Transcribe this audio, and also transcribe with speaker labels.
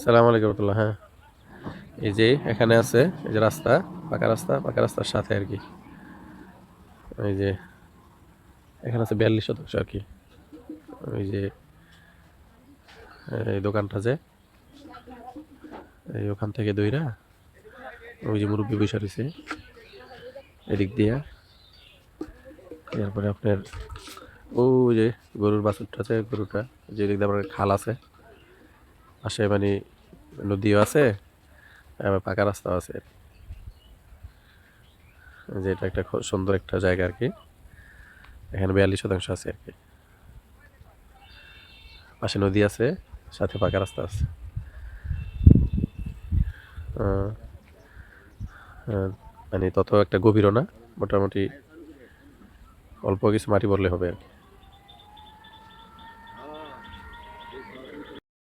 Speaker 1: সালাম আলাইকুম রহমতুল্লাহ। হ্যাঁ, এই যে এখানে আছে, এই যে রাস্তা, পাকা রাস্তার সাথে আর কি। এই যে এখানে আছে 42 শতাংশ আর কি। ওই যে এই দোকানটা যে, এই ওখান থেকে দইরা ওই যে মুরব্বী বসে রয়েছে এদিক দিয়া। এরপরে আপনার ওই যে গরুর বাছুরটা আছে, গরুটা যে দিক দিয়ে আপনার খাল আছে, পাশে মানে নদীও আছে, আবার পাকা রাস্তাও আছে। যে এটা একটা খুব সুন্দর একটা জায়গা আর কি। এখানে 42 শতাংশ আছে আর কি। পাশে নদী আছে, সাথে পাকা রাস্তা আছে। আহ, আহ, মানে তত একটা গভীরও না, মোটামুটি অল্প কিছু মাটি বললে হবে আর কি।